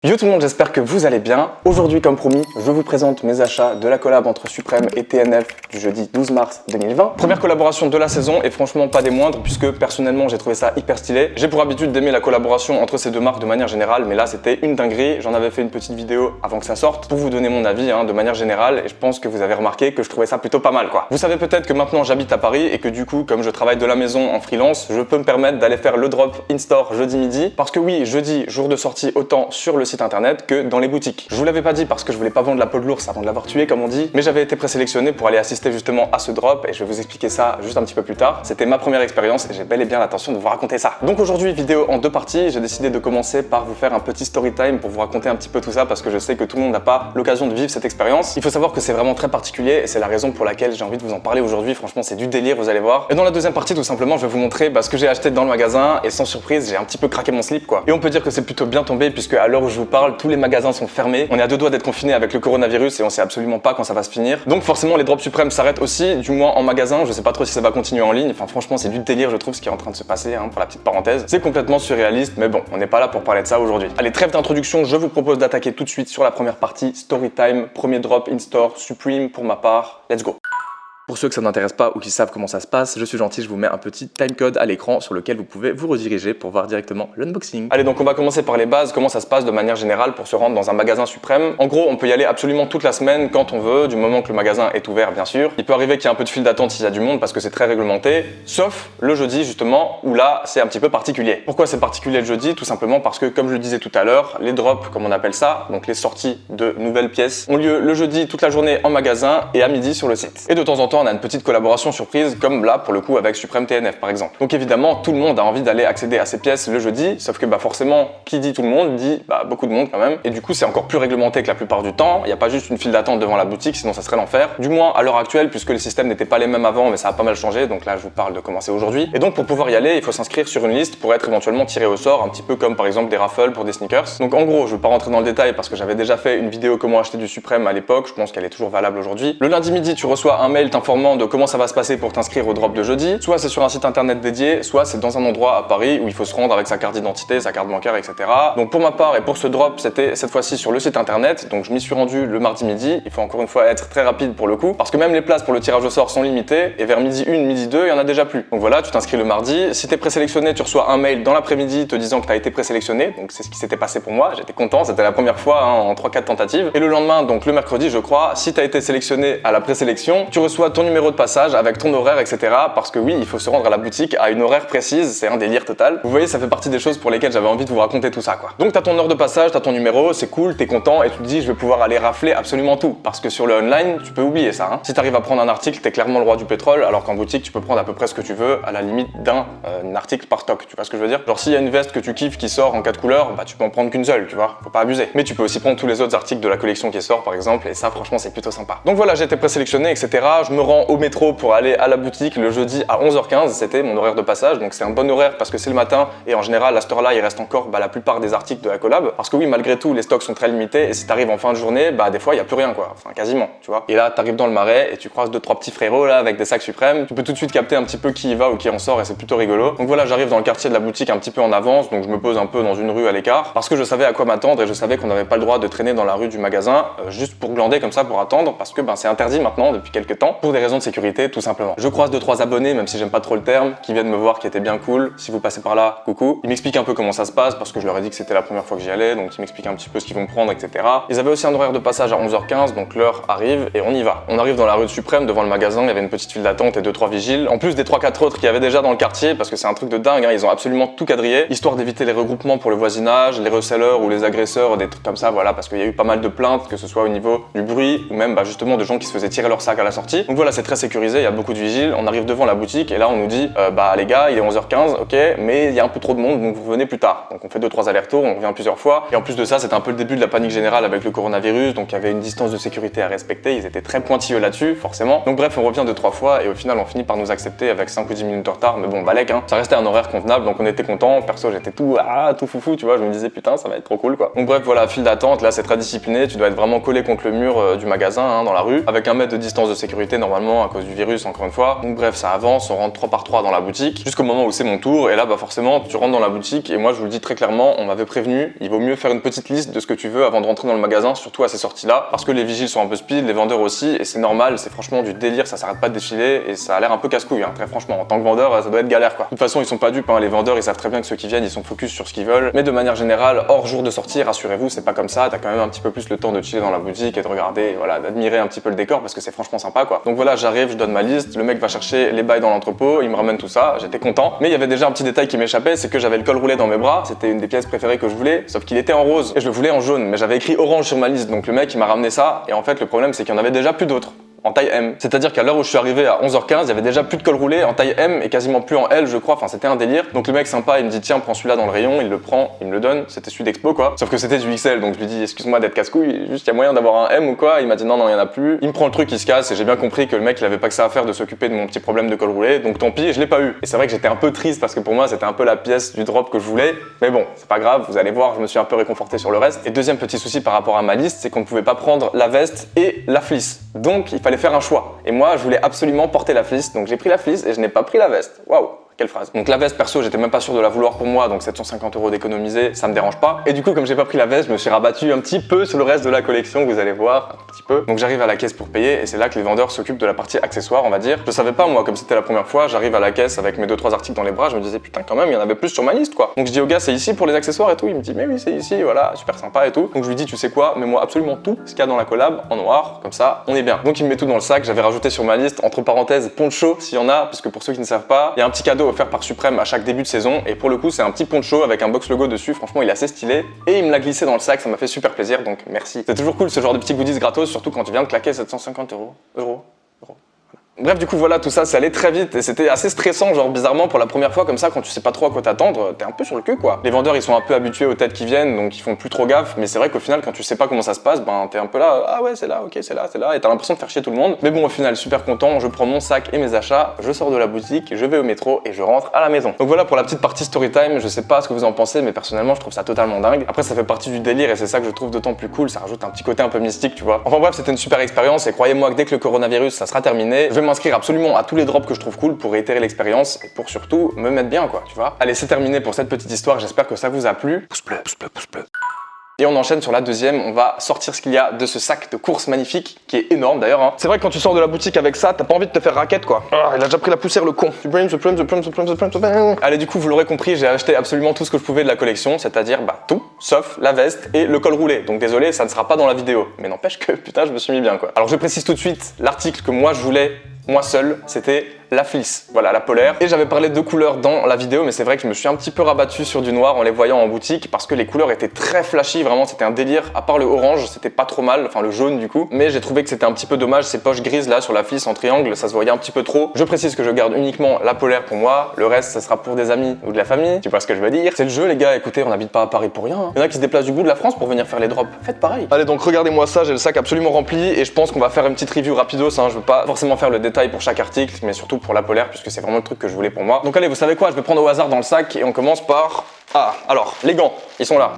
Yo tout le monde, j'espère que vous allez bien. Aujourd'hui, comme promis, je vous présente mes achats de la collab entre Supreme et TNF du jeudi 12 mars 2020. Première collaboration de la saison et franchement pas des moindres puisque personnellement j'ai trouvé ça hyper stylé. J'ai pour habitude d'aimer la collaboration entre ces deux marques de manière générale, mais là c'était une dinguerie. J'en avais fait une petite vidéo avant que ça sorte pour vous donner mon avis de manière générale et je pense que vous avez remarqué que je trouvais ça plutôt pas mal quoi. Vous savez peut-être que maintenant j'habite à Paris et que du coup, comme je travaille de la maison en freelance, je peux me permettre d'aller faire le drop in-store jeudi midi parce que oui, jeudi, jour de sortie autant sur le site internet que dans les boutiques. Je vous l'avais pas dit parce que je voulais pas vendre la peau de l'ours avant de l'avoir tué comme on dit, mais j'avais été présélectionné pour aller assister justement à ce drop et je vais vous expliquer ça juste un petit peu plus tard. C'était ma première expérience et j'ai bel et bien l'intention de vous raconter ça. Donc aujourd'hui, vidéo en deux parties, j'ai décidé de commencer par vous faire un petit story time pour vous raconter un petit peu tout ça parce que je sais que tout le monde n'a pas l'occasion de vivre cette expérience. Il faut savoir que c'est vraiment très particulier et c'est la raison pour laquelle j'ai envie de vous en parler aujourd'hui. Franchement, c'est du délire, vous allez voir. Et dans la deuxième partie, tout simplement, je vais vous montrer ce que j'ai acheté dans le magasin et sans surprise, j'ai un petit peu craqué mon slip quoi. Et on peut dire que c'est plutôt bien tombé puisque à l'heure où je vous parle, tous les magasins sont fermés. On est à deux doigts d'être confinés avec le coronavirus et on sait absolument pas quand ça va se finir. Donc forcément, les drops suprêmes s'arrêtent aussi, du moins en magasin. Je sais pas trop si ça va continuer en ligne. Enfin, franchement, c'est du délire, je trouve, ce qui est en train de se passer, pour la petite parenthèse. C'est complètement surréaliste, mais bon, on n'est pas là pour parler de ça aujourd'hui. Allez, trêve d'introduction, je vous propose d'attaquer tout de suite sur la première partie, story time, premier drop in-store, Supreme pour ma part. Let's go! Pour ceux que ça n'intéresse pas ou qui savent comment ça se passe, je suis gentil, je vous mets un petit timecode à l'écran sur lequel vous pouvez vous rediriger pour voir directement l'unboxing. Allez, donc on va commencer par les bases, comment ça se passe de manière générale pour se rendre dans un magasin Supreme. En gros, on peut y aller absolument toute la semaine quand on veut, du moment que le magasin est ouvert bien sûr. Il peut arriver qu'il y ait un peu de file d'attente s'il y a du monde parce que c'est très réglementé, sauf le jeudi justement, où là c'est un petit peu particulier. Pourquoi c'est particulier le jeudi? Tout simplement parce que, comme je le disais tout à l'heure, les drops, comme on appelle ça, donc les sorties de nouvelles pièces, ont lieu le jeudi toute la journée en magasin et à midi sur le site. Et de temps en temps, on a une petite collaboration surprise comme là pour le coup avec Supreme TNF par exemple. Donc évidemment tout le monde a envie d'aller accéder à ces pièces le jeudi, sauf que forcément qui dit tout le monde dit beaucoup de monde quand même, et du coup c'est encore plus réglementé que la plupart du temps. Il n'y a pas juste une file d'attente devant la boutique, sinon ça serait l'enfer, du moins à l'heure actuelle puisque les systèmes n'étaient pas les mêmes avant, mais ça a pas mal changé, donc là je vous parle de comment c'est aujourd'hui. Et donc pour pouvoir y aller il faut s'inscrire sur une liste pour être éventuellement tiré au sort, un petit peu comme par exemple des raffles pour des sneakers. Donc en gros je vais pas rentrer dans le détail parce que j'avais déjà fait une vidéo comment acheter du Supreme à l'époque, je pense qu'elle est toujours valable aujourd'hui. Le lundi midi tu reçois un mail t'informant de comment ça va se passer pour t'inscrire au drop de jeudi, soit c'est sur un site internet dédié, soit c'est dans un endroit à Paris où il faut se rendre avec sa carte d'identité, sa carte bancaire, etc. Donc pour ma part et pour ce drop, c'était cette fois-ci sur le site internet, donc je m'y suis rendu le mardi midi. Il faut encore une fois être très rapide pour le coup, parce que même les places pour le tirage au sort sont limitées, et vers midi 1, midi 2, il y en a déjà plus. Donc voilà, tu t'inscris le mardi, si t'es présélectionné, tu reçois un mail dans l'après-midi te disant que t'as été présélectionné, donc c'est ce qui s'était passé pour moi, j'étais content, c'était la première fois en 3-4 tentatives. Et le lendemain, donc le mercredi je crois, si t'as été sélectionné à la présélection, tu reçois ton numéro de passage avec ton horaire, etc. Parce que oui, il faut se rendre à la boutique à une horaire précise, c'est un délire total. Vous voyez, ça fait partie des choses pour lesquelles j'avais envie de vous raconter tout ça quoi. Donc t'as ton heure de passage, t'as ton numéro, c'est cool, t'es content et tu te dis je vais pouvoir aller rafler absolument tout. Parce que sur le online, tu peux oublier ça. Si t'arrives à prendre un article, t'es clairement le roi du pétrole, alors qu'en boutique, tu peux prendre à peu près ce que tu veux, à la limite d'un article par stock, tu vois ce que je veux dire? Genre s'il y a une veste que tu kiffes qui sort en 4 couleurs, tu peux en prendre qu'une seule, tu vois, faut pas abuser. Mais tu peux aussi prendre tous les autres articles de la collection qui sort par exemple, et ça franchement c'est plutôt sympa. Donc voilà, j'ai été présélectionné, etc. Je me rends au métro pour aller à la boutique le jeudi à 11h15, c'était mon horaire de passage, donc c'est un bon horaire parce que c'est le matin et en général à cette heure-là il reste encore la plupart des articles de la collab, parce que oui malgré tout les stocks sont très limités et si t'arrives en fin de journée, des fois il y a plus rien quoi, enfin quasiment, tu vois. Et là t'arrives dans le marais et tu croises 2-3 petits frérots là avec des sacs Suprême, tu peux tout de suite capter un petit peu qui y va ou qui en sort et c'est plutôt rigolo. Donc voilà, j'arrive dans le quartier de la boutique un petit peu en avance, donc je me pose un peu dans une rue à l'écart parce que je savais à quoi m'attendre et je savais qu'on n'avait pas le droit de traîner dans la rue du magasin juste pour glander comme ça pour attendre, parce que c'est interdit maintenant depuis quelques temps pour des raisons de sécurité tout simplement. Je croise 2-3 abonnés, même si j'aime pas trop le terme, qui viennent me voir, qui était bien cool. Si vous passez par là, coucou. Ils m'expliquent un peu comment ça se passe parce que je leur ai dit que c'était la première fois que j'y allais, donc ils m'expliquent un petit peu ce qu'ils vont prendre, etc. Ils avaient aussi un horaire de passage à 11h15, donc l'heure arrive et on y va. On arrive dans la rue de Suprême, devant le magasin, il y avait une petite file d'attente et 2-3 vigiles, en plus des 3-4 autres qu'il y avait déjà dans le quartier, parce que c'est un truc de dingue, ils ont absolument tout quadrillé, histoire d'éviter les regroupements pour le voisinage, les resellers ou les agresseurs, des trucs comme ça, voilà, parce qu'il y a eu pas mal de plaintes, que ce soit au niveau du bruit ou même justement de gens qui se faisaient tirer leur sac à la sortie. Donc voilà, c'est très sécurisé, il y a beaucoup de vigiles, on arrive devant la boutique et là on nous dit les gars, il est 11h15, ok, mais il y a un peu trop de monde, donc vous venez plus tard. Donc on fait 2-3 allers-retours, on revient plusieurs fois. Et en plus de ça, c'était un peu le début de la panique générale avec le coronavirus, donc il y avait une distance de sécurité à respecter, ils étaient très pointilleux là-dessus, forcément. Donc bref, on revient 2-3 fois et au final, on finit par nous accepter avec 5 ou 10 minutes de retard, mais bon, balèque, ça restait un horaire convenable, donc on était content. Perso, j'étais tout foufou, tu vois, je me disais putain, ça va être trop cool quoi. Donc bref, voilà, file d'attente, là c'est très discipliné, tu dois être vraiment collé contre le mur du magasin, dans la rue, avec 1 mètre de distance de sécurité normalement à cause du virus encore une fois. Donc bref, ça avance, on rentre 3 par 3 dans la boutique jusqu'au moment où c'est mon tour et là bah forcément tu rentres dans la boutique et moi je vous le dis très clairement, on m'avait prévenu, il vaut mieux faire une petite liste de ce que tu veux avant de rentrer dans le magasin, surtout à ces sorties là parce que les vigiles sont un peu speed, les vendeurs aussi et c'est normal, c'est franchement du délire, ça s'arrête pas de défiler et ça a l'air un peu casse-couille hein, très franchement en tant que vendeur ça doit être galère quoi. De toute façon ils sont pas dupes hein, les vendeurs ils savent très bien que ceux qui viennent ils sont focus sur ce qu'ils veulent mais de manière générale hors jour de sortie rassurez-vous c'est pas comme ça, t'as quand même un petit peu plus le temps de chiller dans la boutique et de regarder, voilà, d'admirer un petit peu le décor parce que c'est franchement sympa quoi. Donc voilà j'arrive, je donne ma liste, le mec va chercher les bails dans l'entrepôt, il me ramène tout ça, j'étais content mais il y avait déjà un petit détail qui m'échappait, c'est que j'avais le col roulé dans mes bras, c'était une des pièces préférées que je voulais, sauf qu'il était en rose et je le voulais en jaune mais j'avais écrit orange sur ma liste donc le mec il m'a ramené ça et en fait le problème c'est qu'il y en avait déjà plus d'autres en taille M. C'est-à-dire qu'à l'heure où je suis arrivé à 11h15, il y avait déjà plus de col roulé en taille M et quasiment plus en L, je crois. Enfin, c'était un délire. Donc le mec sympa, il me dit tiens, prends celui-là dans le rayon, il le prend, il me le donne. C'était celui d'Expo quoi. Sauf que c'était du XL, donc je lui dis excuse-moi d'être casse-couille, juste il y a moyen d'avoir un M ou quoi. Il m'a dit non, il y en a plus. Il me prend le truc, il se casse et j'ai bien compris que le mec il avait pas que ça à faire de s'occuper de mon petit problème de col roulé. Donc tant pis, je l'ai pas eu. Et c'est vrai que j'étais un peu triste parce que pour moi c'était un peu la pièce du drop que je voulais. Mais bon, c'est pas grave, vous allez voir, je me suis un peu réconforté sur le reste. Et deuxième petit souci par rapport à ma liste, c'est qu'on ne pouvait pas prendre la veste et la fleece. Donc il fallait faire un choix. Et moi, je voulais absolument porter la fleece, donc j'ai pris la fleece et je n'ai pas pris la veste. Waouh! Quelle phrase. Donc la veste perso, j'étais même pas sûr de la vouloir pour moi, donc 750 € d'économiser, ça me dérange pas. Et du coup, comme j'ai pas pris la veste, je me suis rabattu un petit peu sur le reste de la collection, vous allez voir, un petit peu. Donc j'arrive à la caisse pour payer et c'est là que les vendeurs s'occupent de la partie accessoires, on va dire. Je savais pas moi, comme c'était la première fois, j'arrive à la caisse avec mes 2-3 articles dans les bras, je me disais putain quand même, il y en avait plus sur ma liste quoi. Donc je dis au gars, c'est ici pour les accessoires et tout, il me dit mais oui c'est ici, voilà, super sympa et tout. Donc je lui dis tu sais quoi, mets-moi absolument tout ce qu'il y a dans la collab en noir, comme ça on est bien. Donc il me met tout dans le sac, j'avais rajouté sur ma liste entre parenthèses poncho s'il y en a, puisque pour ceux qui ne savent pas, il y a un petit cadeau offert par Suprême à chaque début de saison et pour le coup c'est un petit poncho avec un box logo dessus, franchement il est assez stylé et il me l'a glissé dans le sac, ça m'a fait super plaisir donc merci. C'est toujours cool ce genre de petits goodies gratos, surtout quand tu viens de claquer 750 €. Bref, du coup, voilà, tout ça, ça allait très vite et c'était assez stressant, genre bizarrement pour la première fois comme ça, quand tu sais pas trop à quoi t'attendre, t'es un peu sur le cul quoi. Les vendeurs ils sont un peu habitués aux têtes qui viennent donc ils font plus trop gaffe, mais c'est vrai qu'au final, quand tu sais pas comment ça se passe, ben t'es un peu là, ah ouais, c'est là, ok, c'est là, et t'as l'impression de faire chier tout le monde. Mais bon, au final, super content, je prends mon sac et mes achats, je sors de la boutique, je vais au métro et je rentre à la maison. Donc voilà pour la petite partie story time, je sais pas ce que vous en pensez, mais personnellement, je trouve ça totalement dingue. Après, ça fait partie du délire et c'est ça que je trouve d'autant plus cool, ça rajoute un petit côté un peu mystique, tu vois. Enfin bref, c'était une super expérience et croyez-moi que dès que le coronavirus ça sera terminé, je vais m'inscrire absolument à tous les drops que je trouve cool pour réitérer l'expérience et pour surtout me mettre bien quoi, tu vois. Allez, c'est terminé pour cette petite histoire, j'espère que ça vous a plu. Pouce bleu, pouce bleu, pouce bleu. Et on enchaîne sur la deuxième, on va sortir ce qu'il y a de ce sac de course magnifique, qui est énorme d'ailleurs. Hein. C'est vrai que quand tu sors de la boutique avec ça, t'as pas envie de te faire raquette quoi. Ah, il a déjà pris la poussière le con. Allez, du coup, vous l'aurez compris, j'ai acheté absolument tout ce que je pouvais de la collection, c'est-à-dire bah tout, sauf la veste et le col roulé. Donc désolé, ça ne sera pas dans la vidéo. Mais n'empêche que putain, je me suis mis bien quoi. Alors je précise tout de suite, l'article que moi je voulais, moi seul, c'était la fleece, voilà, la polaire. Et j'avais parlé de couleurs dans la vidéo, mais c'est vrai que je me suis un petit peu rabattu sur du noir en les voyant en boutique parce que les couleurs étaient très flashy, vraiment c'était un délire. À part le orange, c'était pas trop mal, enfin le jaune du coup. Mais j'ai trouvé que c'était un petit peu dommage, ces poches grises là sur la fleece en triangle, ça se voyait un petit peu trop. Je précise que je garde uniquement la polaire pour moi, le reste ça sera pour des amis ou de la famille. Tu vois ce que je veux dire? C'est le jeu les gars, écoutez, on n'habite pas à Paris pour rien. Hein. Il y en a qui se déplacent du bout de la France pour venir faire les drops. Faites pareil. Allez donc regardez-moi ça, j'ai le sac absolument rempli et je pense qu'on va faire une petite review rapidos. Hein. Je veux pas forcément faire le détail pour chaque article, mais surtout pour la polaire puisque c'est vraiment le truc que je voulais pour moi. Donc allez, vous savez quoi, je vais prendre au hasard dans le sac et on commence par... Ah, alors, les gants, ils sont là.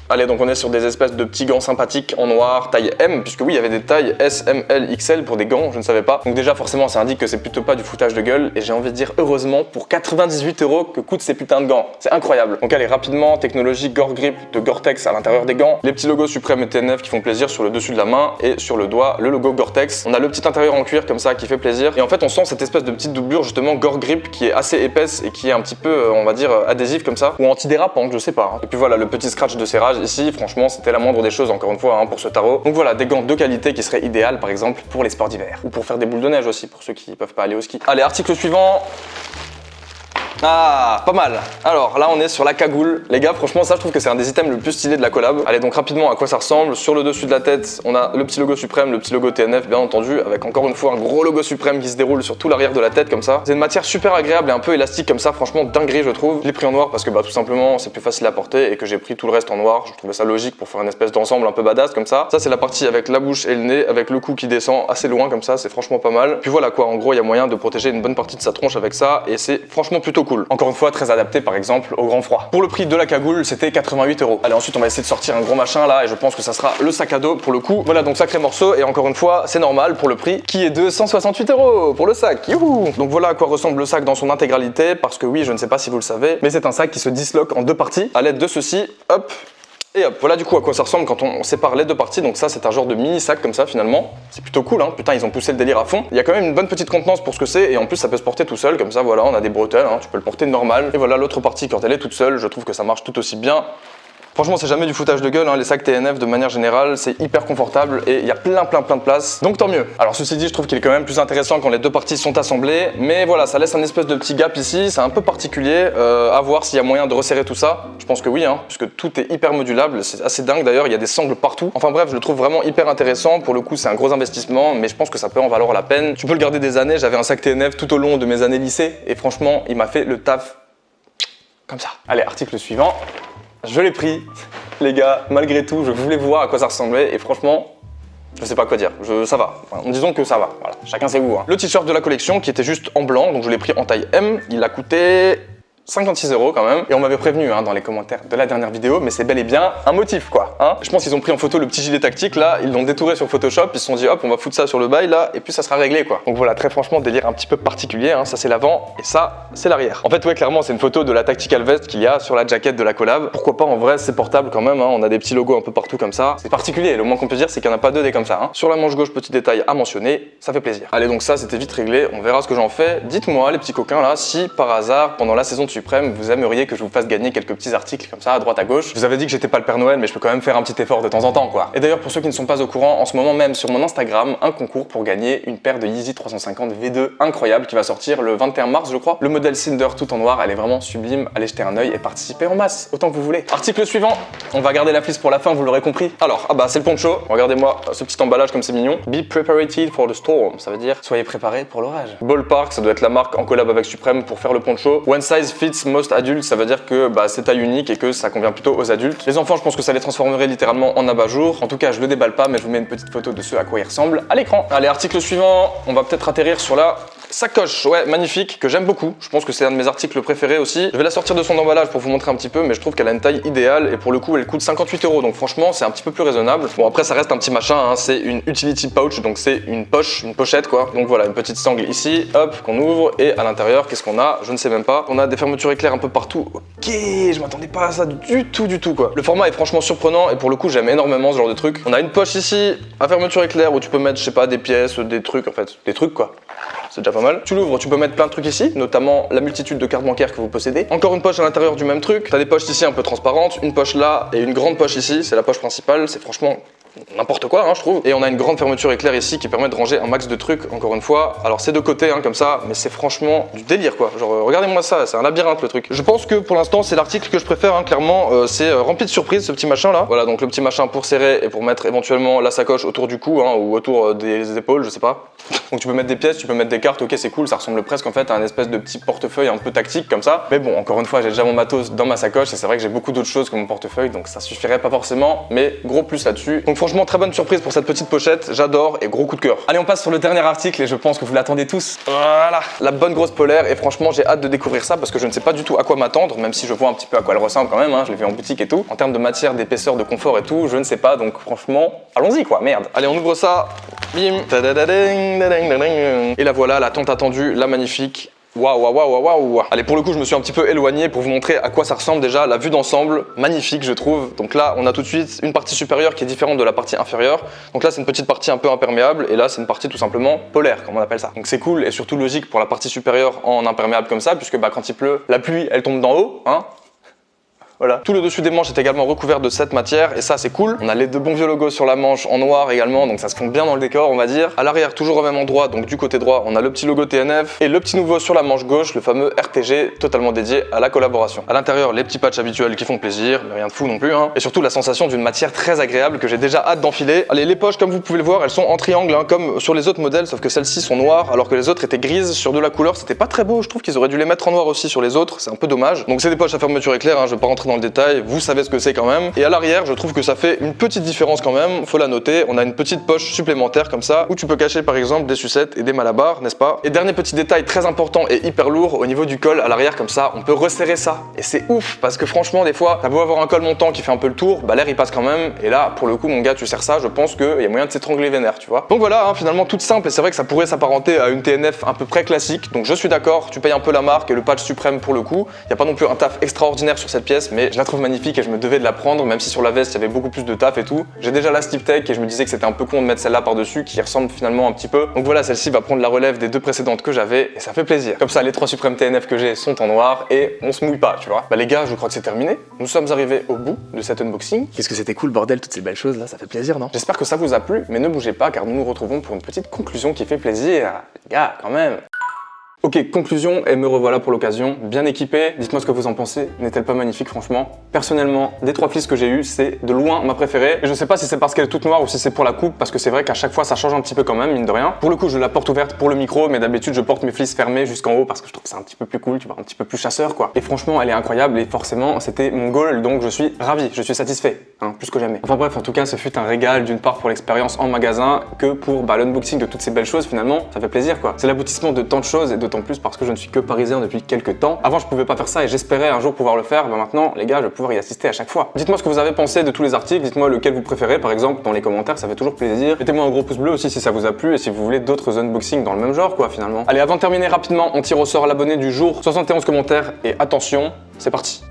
Allez, donc on est sur des espèces de petits gants sympathiques en noir, taille M, puisque oui, il y avait des tailles S, M, L, XL pour des gants, je ne savais pas. Donc déjà, forcément, ça indique que c'est plutôt pas du foutage de gueule, et j'ai envie de dire heureusement pour 98 € que coûtent ces putains de gants. C'est incroyable. Donc allez, rapidement, technologie Gore Grip de Gore-Tex à l'intérieur des gants, les petits logos Suprême et TNF qui font plaisir sur le dessus de la main, et sur le doigt, le logo Gore-Tex. On a le petit intérieur en cuir comme ça qui fait plaisir, et en fait, on sent cette espèce de petite doublure justement Gore Grip qui est assez épaisse et qui est un petit peu, on va dire, adhésif comme ça, ou antidérapant, je sais pas. Hein. Et puis voilà, le petit scratch de serrage ici, franchement, c'était la moindre des choses encore une fois hein, pour ce tarot. Donc voilà, des gants de qualité qui seraient idéales par exemple pour les sports d'hiver ou pour faire des boules de neige aussi pour ceux qui peuvent pas aller au ski. Allez, article suivant. Ah, pas mal. Alors là on est sur la cagoule. Les gars, franchement ça je trouve que c'est un des items le plus stylé de la collab. Allez donc rapidement à quoi ça ressemble. Sur le dessus de la tête, on a le petit logo Suprême, le petit logo TNF bien entendu, avec encore une fois un gros logo Suprême qui se déroule sur tout l'arrière de la tête comme ça. C'est une matière super agréable et un peu élastique comme ça, franchement dinguerie je trouve. Je l'ai pris en noir parce que bah tout simplement c'est plus facile à porter et que j'ai pris tout le reste en noir. Je trouvais ça logique pour faire une espèce d'ensemble un peu badass comme ça. Ça c'est la partie avec la bouche et le nez, avec le cou qui descend assez loin comme ça, c'est franchement pas mal. Puis voilà quoi, en gros il y a moyen de protéger une bonne partie de sa tronche avec ça et c'est franchement plutôt cool. Encore une fois, très adapté par exemple au grand froid. Pour le prix de la cagoule, c'était 88 €. Allez, ensuite on va essayer de sortir un gros machin là et je pense que ça sera le sac à dos pour le coup. Voilà, donc sacré morceau et encore une fois, c'est normal pour le prix qui est de 168 € pour le sac. Youhou! Donc voilà à quoi ressemble le sac dans son intégralité parce que oui, je ne sais pas si vous le savez, mais c'est un sac qui se disloque en deux parties à l'aide de ceci. Hop! Et hop, voilà du coup à quoi ça ressemble quand on sépare les deux parties. Donc ça, c'est un genre de mini sac comme ça finalement. C'est plutôt cool, hein. Putain, ils ont poussé le délire à fond. Il y a quand même une bonne petite contenance pour ce que c'est et en plus ça peut se porter tout seul comme ça. Voilà, on a des bretelles, hein. Tu peux le porter normal. Et voilà l'autre partie quand elle est toute seule, je trouve que ça marche tout aussi bien. Franchement, c'est jamais du foutage de gueule, hein. Les sacs TNF de manière générale, c'est hyper confortable et il y a plein de place, donc tant mieux. Alors ceci dit, je trouve qu'il est quand même plus intéressant quand les deux parties sont assemblées, mais voilà, ça laisse un espèce de petit gap ici, c'est un peu particulier, à voir s'il y a moyen de resserrer tout ça. Je pense que oui, hein, puisque tout est hyper modulable, c'est assez dingue d'ailleurs, il y a des sangles partout. Enfin bref, je le trouve vraiment hyper intéressant, pour le coup c'est un gros investissement, mais je pense que ça peut en valoir la peine. Tu peux le garder des années, j'avais un sac TNF tout au long de mes années lycée, et franchement, il m'a fait le taf comme ça. Allez, article suivant. Je l'ai pris, les gars, malgré tout, je voulais voir à quoi ça ressemblait et franchement, je sais pas quoi dire, ça va. Enfin, disons que ça va, voilà, chacun ses goûts. Hein. Le t-shirt de la collection qui était juste en blanc, donc je l'ai pris en taille M, il a coûté 56 € quand même. Et on m'avait prévenu hein, dans les commentaires de la dernière vidéo, mais c'est bel et bien un motif quoi. Hein. Je pense qu'ils ont pris en photo le petit gilet tactique là, ils l'ont détouré sur Photoshop, ils se sont dit hop on va foutre ça sur le bail là, et puis ça sera réglé quoi. Donc voilà, très franchement délire un petit peu particulier, hein. Ça c'est l'avant et ça c'est l'arrière. En fait ouais clairement c'est une photo de la tactical vest qu'il y a sur la jaquette de la collab. Pourquoi pas en vrai c'est portable quand même, hein. On a des petits logos un peu partout comme ça. C'est particulier, le moins qu'on peut dire c'est qu'il n'y en a pas deux des comme ça. Hein. Sur la manche gauche petit détail à mentionner, ça fait plaisir. Allez donc ça c'était vite réglé, on verra ce que j'en fais. Dites-moi les petits coquins là si par hasard pendant la saison de Suprême vous aimeriez que je vous fasse gagner quelques petits articles comme ça à droite à gauche. Je vous avais dit que j'étais pas le Père Noël mais je peux quand même faire un petit effort de temps en temps quoi. Et d'ailleurs pour ceux qui ne sont pas au courant, en ce moment même sur mon Instagram, un concours pour gagner une paire de Yeezy 350 V2 incroyable qui va sortir le 21 mars je crois. Le modèle Cinder tout en noir, elle est vraiment sublime, allez jeter un œil et participer en masse, autant que vous voulez. Article suivant, on va garder la flisse pour la fin, vous l'aurez compris. Alors, ah bah c'est le poncho, regardez-moi ce petit emballage comme c'est mignon. Be preparated for the storm, ça veut dire soyez préparés pour l'orage. Ballpark, ça doit être la marque en collab avec Supreme pour faire le poncho. One size fits most adults, ça veut dire que bah, c'est taille unique et que ça convient plutôt aux adultes. Les enfants, je pense que ça les transformerait littéralement en abat-jour. En tout cas, je le déballe pas, mais je vous mets une petite photo de ce à quoi il ressemble à l'écran. Allez, article suivant, on va peut-être atterrir sur la sacoche, ouais, magnifique, que j'aime beaucoup. Je pense que c'est un de mes articles préférés aussi. Je vais la sortir de son emballage pour vous montrer un petit peu, mais je trouve qu'elle a une taille idéale et pour le coup, elle coûte 58 €. Donc franchement, c'est un petit peu plus raisonnable. Bon, après, ça reste un petit machin, hein. C'est une utility pouch, donc c'est une poche, une pochette quoi. Donc voilà, une petite sangle ici, hop, qu'on ouvre et à l'intérieur, qu'est-ce qu'on a? Je ne sais même pas. On a des fermetures éclairs un peu partout. Ok, je m'attendais pas à ça du tout quoi. Le format est franchement surprenant et pour le coup, j'aime énormément ce genre de truc. On a une poche ici à fermeture éclair où tu peux mettre, je sais pas, des pièces, des trucs en fait, des trucs quoi. C'est déjà pas mal. Tu l'ouvres, tu peux mettre plein de trucs ici, notamment la multitude de cartes bancaires que vous possédez. Encore une poche à l'intérieur du même truc. T'as des poches ici un peu transparentes, une poche là et une grande poche ici. C'est la poche principale. C'est franchement n'importe quoi, hein, je trouve. Et on a une grande fermeture éclair ici qui permet de ranger un max de trucs, encore une fois. Alors c'est de côté, hein, comme ça, mais c'est franchement du délire, quoi. Genre, regardez-moi ça, c'est un labyrinthe, le truc. Je pense que pour l'instant, c'est l'article que je préfère, hein, clairement. C'est rempli de surprises, ce petit machin là. Voilà, donc le petit machin pour serrer et pour mettre éventuellement la sacoche autour du cou, hein, ou autour des épaules, je sais pas. Donc tu peux mettre des pièces, tu peux mettre des cartes, ok, c'est cool, ça ressemble presque en fait à un espèce de petit portefeuille un peu tactique comme ça. Mais bon, encore une fois, j'ai déjà mon matos dans ma sacoche et c'est vrai que j'ai beaucoup d'autres choses que mon portefeuille, donc ça suffirait pas forcément, mais gros plus là-dessus. Donc franchement, très bonne surprise pour cette petite pochette, j'adore et gros coup de cœur. Allez, on passe sur le dernier article et je pense que vous l'attendez tous. Voilà, la bonne grosse polaire et franchement, j'ai hâte de découvrir ça parce que je ne sais pas du tout à quoi m'attendre, même si je vois un petit peu à quoi elle ressemble quand même, hein, je l'ai vu en boutique et tout. En termes de matière, d'épaisseur, de confort et tout, je ne sais pas, donc franchement, allons-y quoi, merde. Allez, on ouvre ça, bim, et la voilà, la tant attendue, la magnifique. Waouh, waouh, waouh, waouh. Allez, pour le coup, je me suis un petit peu éloigné pour vous montrer à quoi ça ressemble déjà. La vue d'ensemble, magnifique, je trouve. Donc là, on a tout de suite une partie supérieure qui est différente de la partie inférieure. Donc là, c'est une petite partie un peu imperméable. Et là, c'est une partie tout simplement polaire, comme on appelle ça. Donc c'est cool et surtout logique pour la partie supérieure en imperméable comme ça, puisque bah, quand il pleut, la pluie, elle tombe d'en haut, hein. Voilà. Tout le dessus des manches est également recouvert de cette matière et ça c'est cool. On a les deux bons vieux logos sur la manche en noir également, donc ça se fond bien dans le décor on va dire. À l'arrière toujours au même endroit, donc du côté droit on a le petit logo TNF et le petit nouveau sur la manche gauche, le fameux RTG totalement dédié à la collaboration. À l'intérieur les petits patchs habituels qui font plaisir, mais rien de fou non plus hein. Et surtout la sensation d'une matière très agréable que j'ai déjà hâte d'enfiler. Allez, les poches comme vous pouvez le voir elles sont en triangle hein, comme sur les autres modèles, sauf que celles-ci sont noires alors que les autres étaient grises sur de la couleur. C'était pas très beau, je trouve qu'ils auraient dû les mettre en noir aussi sur les autres, c'est un peu dommage. Donc c'est des poches à fermeture éclair, hein, je vais pas rentrer rentrer dans le détail, vous savez ce que c'est quand même. Et à l'arrière, je trouve que ça fait une petite différence quand même, faut la noter. On a une petite poche supplémentaire comme ça, où tu peux cacher par exemple des sucettes et des malabars, n'est-ce pas? Et dernier petit détail très important et hyper lourd, au niveau du col à l'arrière comme ça, on peut resserrer ça. Et c'est ouf, parce que franchement, des fois, t'as beau avoir un col montant qui fait un peu le tour, bah l'air il passe quand même. Et là, pour le coup, mon gars, tu serres ça, je pense qu'il y a moyen de s'étrangler vénère, tu vois. Donc voilà, hein, finalement, toute simple, et c'est vrai que ça pourrait s'apparenter à une TNF à peu près classique. Donc je suis d'accord, tu payes un peu la marque et le patch suprême pour le coup. Il n'y a pas non plus un taf extraordinaire sur cette pièce, mais je la trouve magnifique et je me devais de la prendre, même si sur la veste il y avait beaucoup plus de taf et tout. J'ai déjà la Steep Tech et je me disais que c'était un peu con de mettre celle-là par-dessus, qui ressemble finalement un petit peu. Donc voilà, celle-ci va prendre la relève des deux précédentes que j'avais et ça fait plaisir. Comme ça, les 3 suprêmes TNF que j'ai sont en noir et on se mouille pas, tu vois. Bah les gars, je crois que c'est terminé. Nous sommes arrivés au bout de cet unboxing. Qu'est-ce que c'était cool, bordel, toutes ces belles choses là, ça fait plaisir, non? J'espère que ça vous a plu, mais ne bougez pas car nous nous retrouvons pour une petite conclusion qui fait plaisir. Les gars, quand même. Ok, conclusion, et me revoilà pour l'occasion, bien équipé. Dites-moi ce que vous en pensez, n'est-elle pas magnifique franchement? Personnellement, des 3 fleeces que j'ai eues, c'est de loin ma préférée. Et je sais pas si c'est parce qu'elle est toute noire ou si c'est pour la coupe, parce que c'est vrai qu'à chaque fois ça change un petit peu quand même, mine de rien. Pour le coup, je la porte ouverte pour le micro, mais d'habitude je porte mes fleeces fermées jusqu'en haut parce que je trouve que c'est un petit peu plus cool, tu vois, un petit peu plus chasseur quoi. Et franchement, elle est incroyable et forcément, c'était mon goal, donc je suis ravi, je suis satisfait, hein, plus que jamais. Enfin bref, en tout cas, ce fut un régal d'une part pour l'expérience en magasin que pour l'unboxing de toutes ces belles choses finalement, ça fait plaisir quoi. C'est l'aboutissement de tant de choses et d'autant plus parce que je ne suis que parisien depuis quelques temps. Avant, je pouvais pas faire ça et j'espérais un jour pouvoir le faire. Bah maintenant, les gars, je vais pouvoir y assister à chaque fois. Dites-moi ce que vous avez pensé de tous les articles. Dites-moi lequel vous préférez, par exemple, dans les commentaires. Ça fait toujours plaisir. Mettez-moi un gros pouce bleu aussi si ça vous a plu et si vous voulez d'autres unboxings dans le même genre, quoi, finalement. Allez, avant de terminer rapidement, on tire au sort l'abonné du jour. 71 commentaires et attention, c'est parti.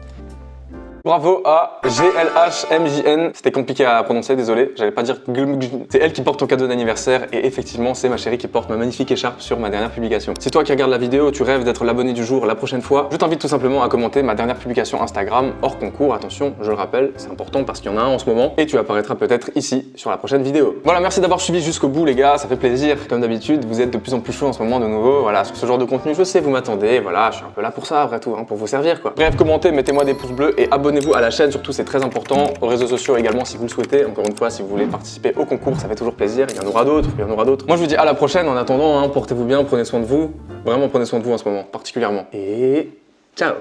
Bravo à GLHMJN, c'était compliqué à prononcer, désolé, j'allais pas dire c'est elle qui porte ton cadeau d'anniversaire et effectivement c'est ma chérie qui porte ma magnifique écharpe sur ma dernière publication. Si toi qui regardes la vidéo, tu rêves d'être l'abonné du jour la prochaine fois, je t'invite tout simplement à commenter ma dernière publication Instagram hors concours, attention, je le rappelle, c'est important parce qu'il y en a un en ce moment et tu apparaîtras peut-être ici sur la prochaine vidéo. Voilà, merci d'avoir suivi jusqu'au bout les gars, ça fait plaisir, comme d'habitude, vous êtes de plus en plus chaud en ce moment de nouveau, voilà, sur ce genre de contenu, je sais, vous m'attendez, voilà, je suis un peu là pour ça après tout, hein, pour vous servir quoi. Bref, commentez, mettez-moi des pouces bleus et abonnez-vous à la chaîne, surtout c'est très important, aux réseaux sociaux également si vous le souhaitez. Encore une fois, si vous voulez participer au concours, ça fait toujours plaisir. Il y en aura d'autres, il y en aura d'autres. Moi, je vous dis à la prochaine. En attendant, hein, portez-vous bien, prenez soin de vous. Vraiment, prenez soin de vous en ce moment, particulièrement. Et ciao!